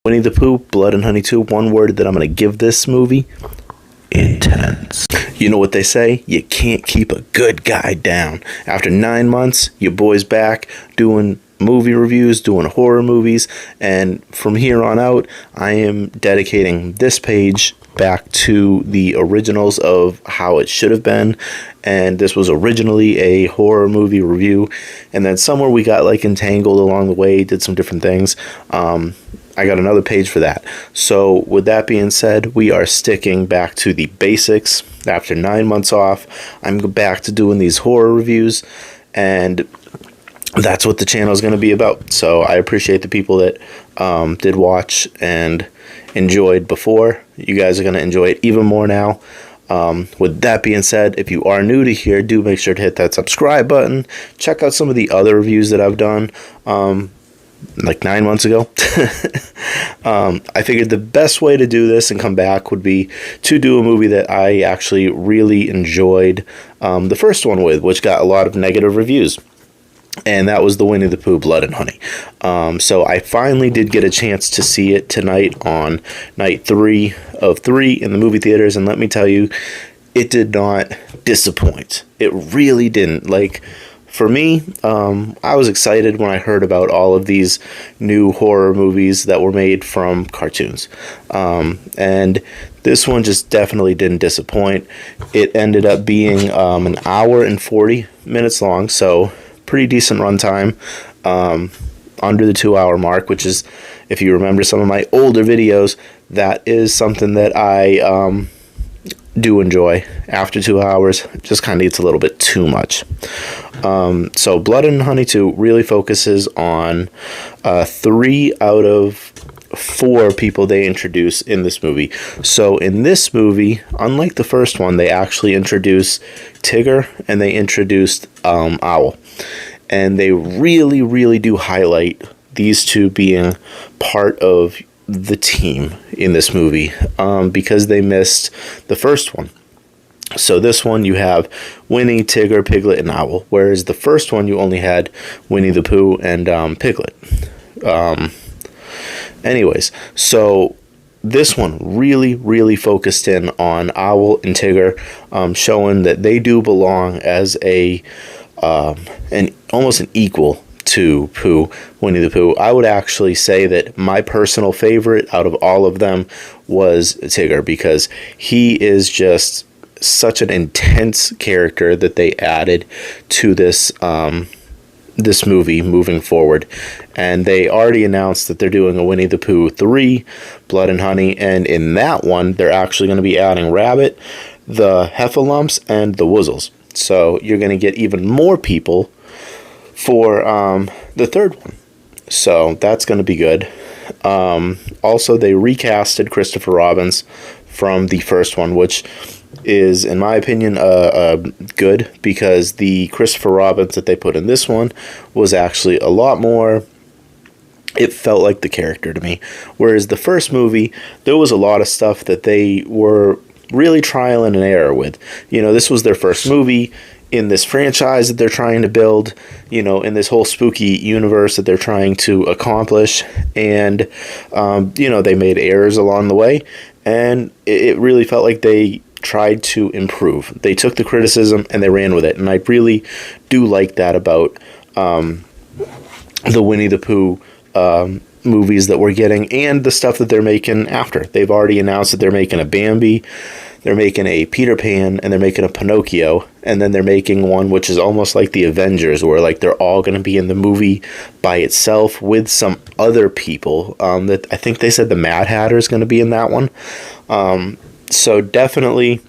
Winnie-the-Pooh, Blood and Honey 2, one word that I'm going to give this movie: intense. You know what they say? You can't keep a good guy down. After 9 months, your boy's back doing movie reviews, doing horror movies, and from here on out, I am dedicating this page back to the originals of how it should have been. And this was originally a horror movie review, and then somewhere we got like entangled along the way, did some different things. I got another page for that. So with that being said, we are sticking back to the basics. After 9 months off, I'm back to doing these horror reviews, and that's what the channel is going to be about. So I appreciate the people that did watch and enjoyed before. You guys are going to enjoy it even more now. With that being said, if you are new to here, do make sure to hit that subscribe button. Check out some of the other reviews that I've done like 9 months ago. I figured the best way to do this and come back would be to do a movie that I actually really enjoyed the first one with, which got a lot of negative reviews. And that was the Winnie-the-Pooh, Blood and Honey. So I finally did get a chance to see it tonight on night 3 of 3 in the movie theaters. And let me tell you, it did not disappoint. It really didn't. Like, for me, I was excited when I heard about all of these new horror movies that were made from cartoons. And this one just definitely didn't disappoint. It ended up being an hour and 40 minutes long, so pretty decent runtime, under the 2-hour mark, which is, if you remember some of my older videos, that is something that I do enjoy. After 2 hours, it just kind of gets a little bit too much. So Blood and Honey 2 really focuses on 3 out of 4 people they introduce in this movie. So in this movie, unlike the first one, they actually introduce Tigger and they introduced Owl. And they really, really do highlight these two being part of the team in this movie, because they missed the first one. So this one you have Winnie, Tigger, Piglet, and Owl, whereas the first one you only had Winnie-the-Pooh and Piglet. Anyways, so this one really, really focused in on Owl and Tigger, showing that they do belong as almost an equal to Pooh, Winnie-the-Pooh. I would actually say that my personal favorite out of all of them was Tigger, because he is just such an intense character that they added to this this movie moving forward. And they already announced that they're doing a Winnie-the-Pooh 3, Blood and Honey, and in that one they're actually going to be adding Rabbit, the Heffalumps, and the Wuzzles. So you're going to get even more people for the third one. So that's going to be good. Also, they recasted Christopher Robin from the first one, which is, in my opinion, good, because the Christopher Robin that they put in this one was actually a lot more... It felt like the character to me. Whereas the first movie, there was a lot of stuff that they were really trial and error with. You know, this was their first movie in this franchise that they're trying to build, you know, in this whole spooky universe that they're trying to accomplish. And, you know, they made errors along the way, and it really felt like they tried to improve. They took the criticism and they ran with it. And I really do like that about the Winnie-the-Pooh movies that we're getting, and the stuff that they're making after. They've already announced that they're making a Bambi, they're making a Peter Pan, and they're making a Pinocchio, and then they're making one which is almost like the Avengers, where like they're all going to be in the movie by itself with some other people. That I think they said the Mad Hatter is going to be in that one. So definitely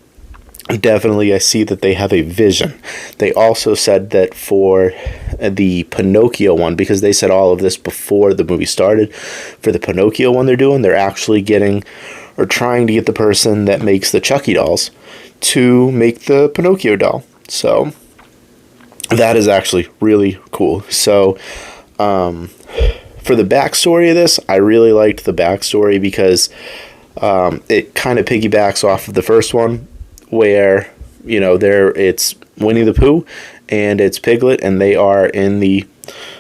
I see that they have a vision. They also said that for the Pinocchio one, because they said all of this before the movie started, for the Pinocchio one they're actually getting, or trying to get, the person that makes the Chucky dolls to make the Pinocchio doll. So that is actually really cool. So for the backstory of this, I really liked the backstory, because it kind of piggybacks off of the first one, where, you know, it's Winnie-the-Pooh and it's Piglet, and they are in the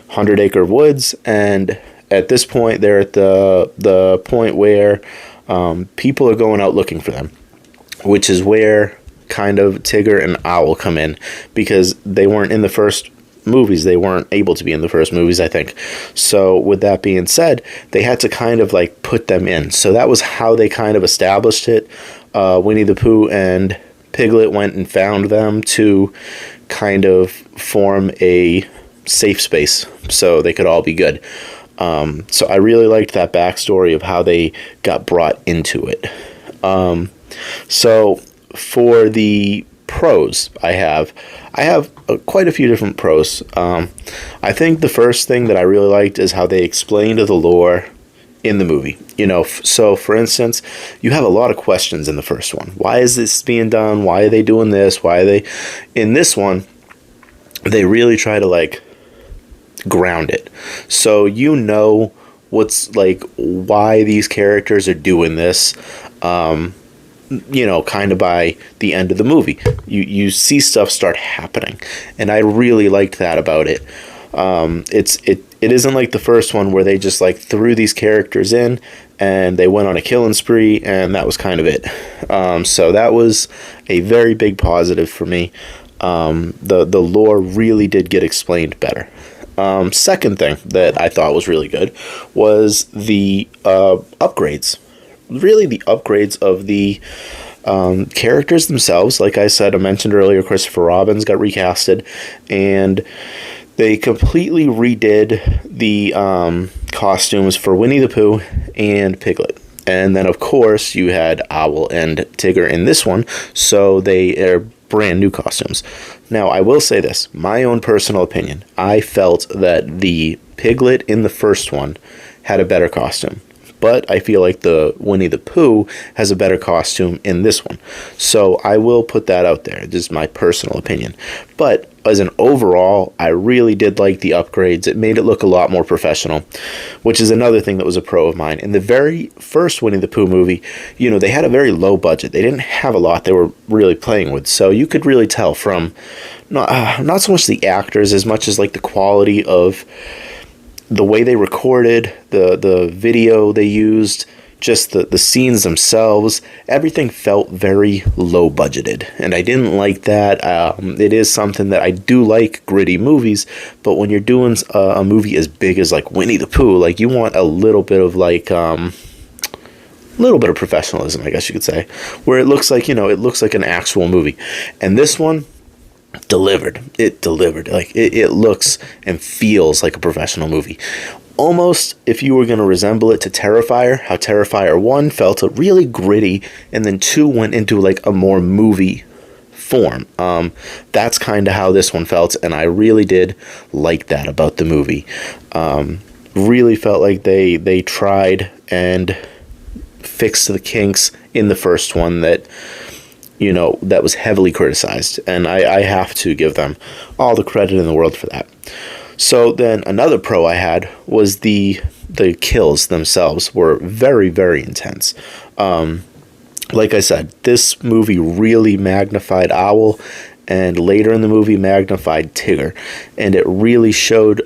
100 Acre Woods, and at this point, they're at the point where people are going out looking for them, which is where kind of Tigger and Owl come in, because they weren't in the first movies. They weren't able to be in the first movies, I think. So with that being said, they had to kind of like put them in. So that was how they kind of established it. Winnie-the-Pooh and Piglet went and found them to kind of form a safe space so they could all be good. So I really liked that backstory of how they got brought into it. So for the pros, I have quite a few different pros. I think the first thing that I really liked is how they explained the lore in the movie. So for instance, you have a lot of questions in the first one. Why is this being done? Why are they doing this? Why are they... In this one, they really try to like ground it. So what's like why these characters are doing this. Kind of by the end of the movie, you see stuff start happening, and I really liked that about it. It isn't like the first one where they just like threw these characters in and they went on a killing spree and that was kind of it. So that was a very big positive for me. The lore really did get explained better. Second thing that I thought was really good was the upgrades. Really the upgrades of the characters themselves. Like I said, I mentioned earlier, Christopher Robin's got recasted, and they completely redid the costumes for Winnie-the-Pooh and Piglet. And then, of course, you had Owl and Tigger in this one, so they are brand new costumes. Now, I will say this, my own personal opinion. I felt that the Piglet in the first one had a better costume, but I feel like the Winnie-the-Pooh has a better costume in this one. So I will put that out there. This is my personal opinion. But as an overall, I really did like the upgrades. It made it look a lot more professional, which is another thing that was a pro of mine. In the very first Winnie-the-Pooh movie, they had a very low budget. They didn't have a lot they were really playing with. So you could really tell from not so much the actors as much as like the quality of the way they recorded, the video they used, just the scenes themselves. Everything felt very low budgeted, and I didn't like that. It is something that I do like, gritty movies, but when you're doing a movie as big as like Winnie-the-Pooh, like you want a little bit of like little bit of professionalism, I guess you could say, where it looks like it looks like an actual movie. And this one delivered. It delivered. Like it looks and feels like a professional movie. Almost, if you were going to resemble it to Terrifier, how Terrifier 1 felt really gritty, and then 2 went into like a more movie form. That's kind of how this one felt, and I really did like that about the movie. Really felt like they tried and fixed the kinks in the first one that that was heavily criticized, and I have to give them all the credit in the world for that. So then another pro I had was the kills themselves were very, very intense. Like I said, this movie really magnified Owl, and later in the movie magnified Tigger, and it really showed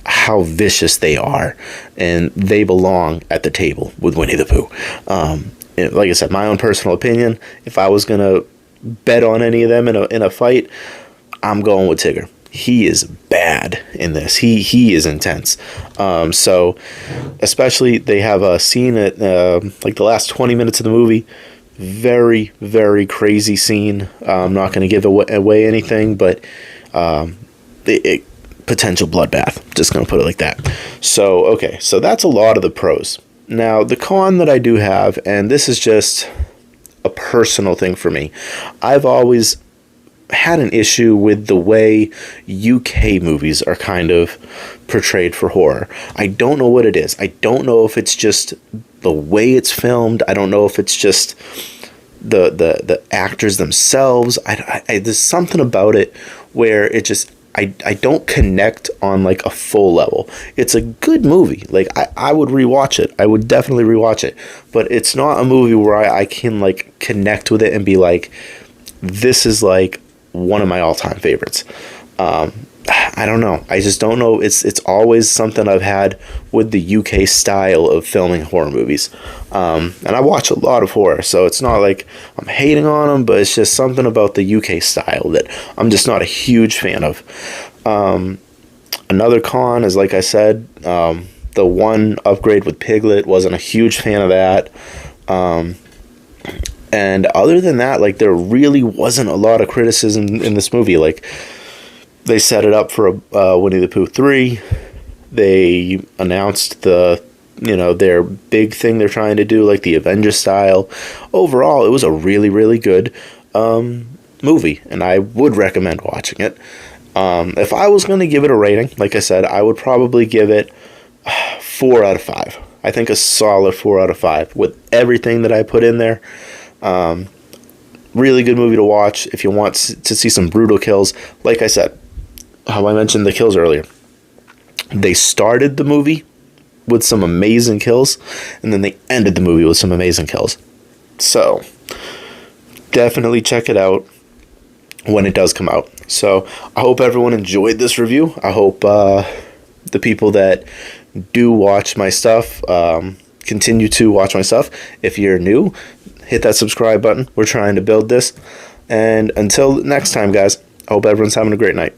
how vicious they are, and they belong at the table with Winnie-the-Pooh. Like I said, my own personal opinion, if I was going to bet on any of them in a fight, I'm going with Tigger. He is bad in this. He is intense. So, especially, they have a scene at like the last 20 minutes of the movie. Very, very crazy scene. I'm not going to give away anything, but potential bloodbath. Just going to put it like that. So, okay. So, that's a lot of the pros. Now, the con that I do have, and this is just a personal thing for me, I've always had an issue with the way UK movies are kind of portrayed for horror. I don't know what it is. I don't know if it's just the way it's filmed. I don't know if it's just the actors themselves. There's something about it where it just... I don't connect on like a full level. It's a good movie. Like I would rewatch it. I would definitely rewatch it. But it's not a movie where I can like connect with it and be like, this is like one of my all-time favorites. I don't know. I just don't know. It's always something I've had with the UK style of filming horror movies. And I watch a lot of horror, so it's not like I'm hating on them, but it's just something about the UK style that I'm just not a huge fan of. Another con is, like I said, the one upgrade with Piglet, wasn't a huge fan of that. And other than that, like, there really wasn't a lot of criticism in this movie. Like, they set it up for a Winnie-the-Pooh 3. They announced their big thing they're trying to do, like the Avengers style. Overall, it was a really, really good movie, and I would recommend watching it. If I was going to give it a rating, like I said, I would probably give it 4 out of 5. I think a solid 4 out of 5 with everything that I put in there. Really good movie to watch if you want to see some brutal kills. Like I said, how I mentioned the kills earlier. They started the movie with some amazing kills, and then they ended the movie with some amazing kills. So, definitely check it out when it does come out. So, I hope everyone enjoyed this review. I hope the people that do watch my stuff continue to watch my stuff. If you're new, hit that subscribe button. We're trying to build this. And until next time, guys, I hope everyone's having a great night.